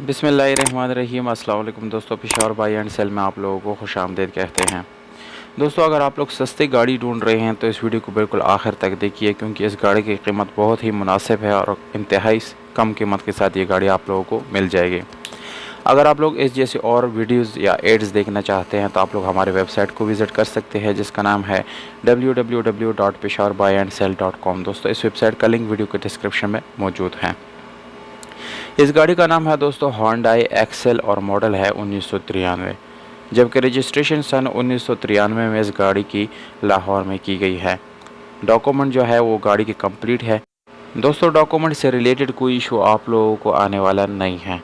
बिस्मिल्लाहिर्रहमानिर्रहीम। अस्सलाम वालेकुम दोस्तों, ईश्तहर बाय एंड सेल में आप लोगों को खुशामदीद कहते हैं। दोस्तों, अगर आप लोग सस्ती गाड़ी ढूंढ रहे हैं तो इस वीडियो को बिल्कुल आखिर तक देखिए, क्योंकि इस गाड़ी की कीमत बहुत ही मुनासिब है और इंतहाई कम कीमत के साथ ये गाड़ी आप लोगों को मिल जाएगी। अगर आप लोग इस जैसे और वीडियोस या एड्स देखना चाहते हैं तो आप लोग हमारे वेबसाइट को विज़िट कर सकते हैं, जिसका नाम है www.peshawarbuyandsell.com। दोस्तों, इस वेबसाइट का लिंक वीडियो के डिस्क्रिप्शन में मौजूद है। इस गाड़ी का नाम है दोस्तों Hyundai एक्सेल और मॉडल है 1993, जबकि रजिस्ट्रेशन सन 1993 में इस गाड़ी की लाहौर में की गई है। डॉक्यूमेंट जो है वो गाड़ी की कंप्लीट है। दोस्तों, डॉक्यूमेंट से रिलेटेड कोई इशू आप लोगों को आने वाला नहीं है।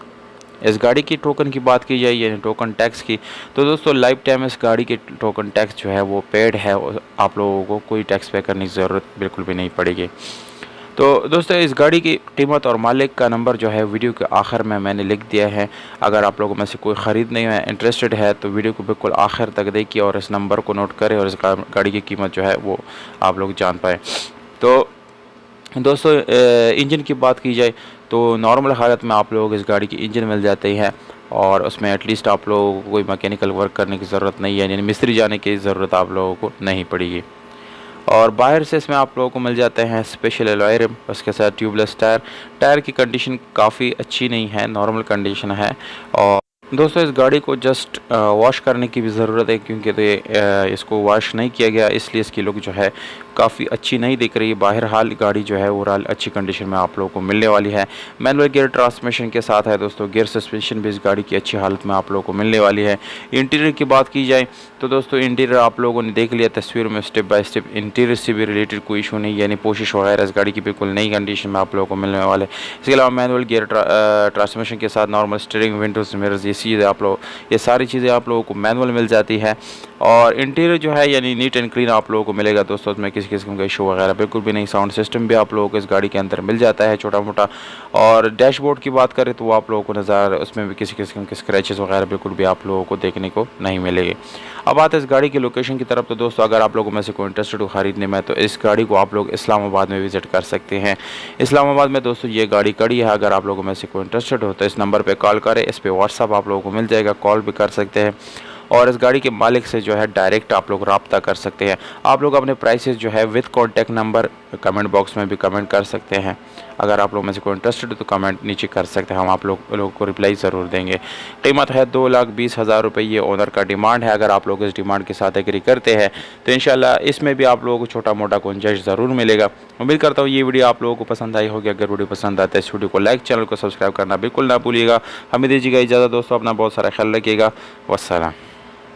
इस गाड़ी की टोकन की बात की जाए, यानी टोकन टैक्स की, तो दोस्तों लाइफ टाइम इस गाड़ी के टोकन टैक्स जो है वो पेड है और आप लोगों को कोई टैक्स पे करने की ज़रूरत बिल्कुल भी नहीं पड़ेगी। तो दोस्तों, इस गाड़ी की कीमत और मालिक का नंबर जो है वीडियो के आखिर में मैंने लिख दिया है। अगर आप लोगों में से कोई ख़रीदने में इंटरेस्टेड है तो वीडियो को बिल्कुल आखिर तक देखिए और इस नंबर को नोट करें और इस गाड़ी की कीमत जो है वो आप लोग जान पाएँ। तो दोस्तों, इंजन की बात की जाए तो नॉर्मल हालत में आप लोग इस गाड़ी की इंजन मिल जाते हैं और उसमें एटलीस्ट आप लोगों को कोई मैकेनिकल वर्क करने की ज़रूरत नहीं है, यानी मिस्त्री जाने की ज़रूरत आप लोगों को नहीं पड़ेगी। और बाहर से इसमें आप लोगों को मिल जाते हैं स्पेशल एलॉय रिम, उसके साथ ट्यूबलेस टायर की कंडीशन काफ़ी अच्छी नहीं है, नॉर्मल कंडीशन है। और दोस्तों, इस गाड़ी को जस्ट वॉश करने की भी ज़रूरत है, क्योंकि तो ये इसको वॉश नहीं किया गया, इसलिए इसकी लुक जो है काफ़ी अच्छी नहीं दिख रही है। बाहर हाल गाड़ी जो है ओवरऑल अच्छी कंडीशन में आप लोगों को मिलने वाली है। मैनुअल गियर ट्रांसमिशन के साथ है दोस्तों। गियर सस्पेंशन भी इस गाड़ी की अच्छी हालत में आप लोगों को मिलने वाली है। इंटीरियर की बात की जाए तो दोस्तों, इंटीरियर आप लोगों ने देख लिया तस्वीर में, स्टेप बाय स्टेप। इंटीरियर से भी रिलेटेड कोई इशू नहीं, यानी पोशिश वगैरह इस गाड़ी की बिल्कुल नई कंडीशन में आप लोगों को मिलने वाले। इसके अलावा मैनुअल गियर ट्रांसमिशन के साथ नॉर्मल स्टीयरिंग, विंडोज़, मिरर्स, ये चीज़ें आप लोग, ये सारी चीज़ें आप लोगों को मैनुअल मिल जाती है। और इंटीरियर जो है यानी नीट एंड क्लीन आप लोगों को मिलेगा दोस्तों, उसमें किसी किस्म का इशू वगैरह बिल्कुल भी नहीं। साउंड सिस्टम भी आप लोगों को इस गाड़ी के अंदर मिल जाता है छोटा मोटा। और डैशबोर्ड की बात करें तो वो आप लोगों को नज़र, उसमें भी किसी किस्म के स्क्रैचेस वगैरह बिल्कुल भी आप लोगों को देखने को नहीं मिलेंगे। अब आते हैं इस गाड़ी की लोकेशन की तरफ। तो दोस्तों, अगर आप लोगों में से कोई इंटरेस्टेड हो ख़रीदने में तो इस गाड़ी को आप लोग इस्लामाबाद में विज़िट कर सकते हैं। इस्लामाबाद में दोस्तों ये गाड़ी खड़ी है। अगर आप लोगों में से कोई इंटरेस्टेड हो तो इस नंबर पर कॉल करें, इस पर व्हाट्सअप आप लोगों को मिल जाएगा, कॉल भी कर सकते हैं। और इस गाड़ी के मालिक से जो है डायरेक्ट आप लोग रब्ता कर सकते हैं। आप लोग अपने प्राइसेस जो है with contact number comment box में भी कमेंट कर सकते हैं। अगर आप लोगों में से कोई इंटरेस्टेड है तो कमेंट नीचे कर सकते हैं, हम आप लोगों को रिप्लाई ज़रूर देंगे। कीमत है 2,20,000 रुपये, ये ओनर का डिमांड है। अगर आप लोग इस डिमांड के साथ एग्री करते हैं तो इंशाल्लाह इसमें भी आप लोगों को छोटा मोटा गुंजाइश ज़रूर मिलेगा। उम्मीद करता हूँ ये वीडियो आप लोगों को पसंद आई होगी। अगर वीडियो पसंद आता है इस वीडियो को लाइक, चैनल को सब्सक्राइब करना बिल्कुल ना भूलिएगा। हमें दीजिएगा इजाज़त दोस्तों, अपना बहुत सारा ख्याल रखिएगा। वस्सलाम।